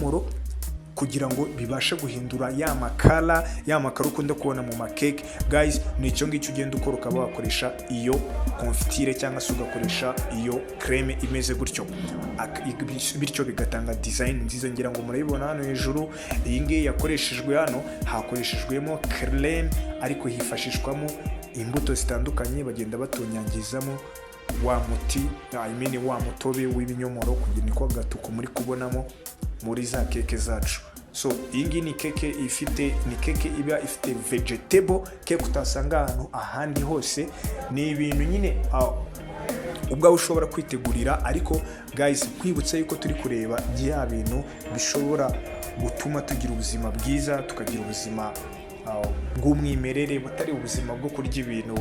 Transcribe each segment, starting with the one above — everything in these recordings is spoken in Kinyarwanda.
ibinyomoro kugira ngo bibashe guhindura ya makara ukunda kubona mu makeke. Guys, ni icyo ngicyo ugenda ukora, ukaba wakoresha iyo confitire cyangwa se ugakoresha iyo creme imeze gutyo, bityo bigatanga design nziza. Ngira ngo murayibona hano hejuru, iyi ngiyi yakoreshejwe hano, hakoreshejwemo creme ariko hifashishwamo imbuto zitandukanye, bagenda batonyangizamo wa muti, wa mutobe w'ibinyomoro kugira niko gatuko muri kubonamo muri za keke zacu. So iyi ngiyi ni keke iba ifite vegetable cake utasanga ahantu ahandi hose. Ni ibintu nyine ubwawe ushobora kwitegurira, ariko guys nkwibutsa yuko turi kureba bya bintu bishobora gutuma tugira ubuzima bwiza, tukagira ubuzima bw'umwimerere, butari ubuzima bwo kurya ibintu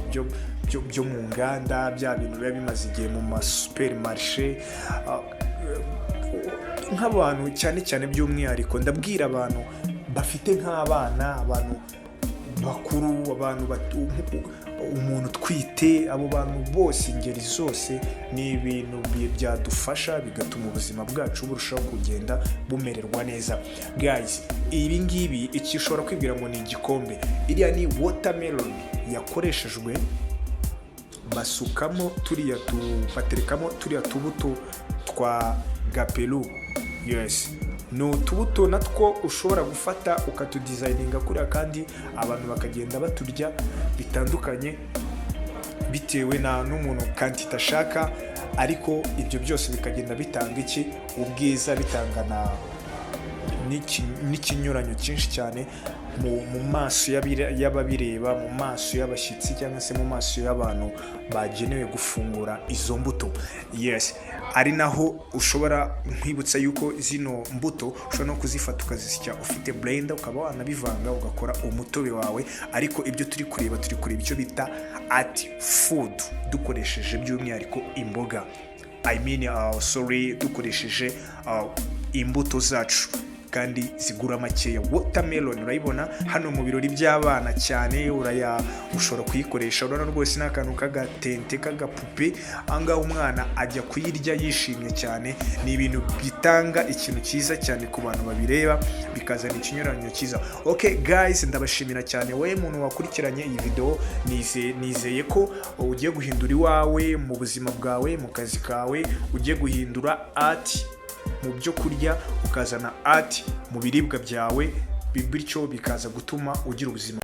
byo mu nganda, bya bintu biba bimaze igihe mu masupermarishe. Nk'abantu cyane by'umwihariko ndabwira abantu bafite nk'abana, abantu bakuru, umuntu twite, abo bantu bose, ingeri zose, ni ibintu byadufasha bigatuma ubuzima bwacu burushaho kugenda bumererwa neza. Guys, ibi ngibi iki ushobora kwibwira ngo ni igikombe, iriya ni watermelon yakoreshejwe, basukamo baterekamo turiya tubuto twa gapelu. Yes, ni utubuto natwo ushobora gufata ukatudizayininga kuriya, kandi abantu bakagenda baturya bitandukanye bitewe n'umuntu kantite ashaka, ariko ibyo byose bikagenda bitanga ubwiza, bitanga n'ikinyuranyo cyinshi cyane mu maso y'ababireba, mu maso y'abashyitsi, cyangwa se mu maso y'abantu bagenewe gufungura izo mbuto. Yes, ari naho ushobora nkwibutsa yuko zino mbuto ushobora no kuzifata ukazisya ufite blender, ukaba wanabivanga ugakora umutobe wawe. Ariko ibyo turi kureba icyo bita art food, dukoresheje by'umwihariko imboga, dukoresheje imbuto zacu kandi zigura makeya. Watermelon urayibona hano mu birori by'abana cyane, ushobora kuyikoresha. Urabona rwose ni akantu k'agatente k'agapupe, ahangaha umwana ajya kuyirya yishimye cyane. Ni ibintu bitanga ikintu cyiza cyane ku bantu babireba, bikazana ikinyuranyo cyiza. Okay guys, ndabashimira cyane wowe muntu wakurikiranye iyi video. Nizeye ko ugiye guhindura iwawe, mu buzima bwawe, mu kazi kawe, ugiye guhindura art mu byo kurya, ukazana art mu biribwa byawe, bityo bikaza gutuma ugira ubuzima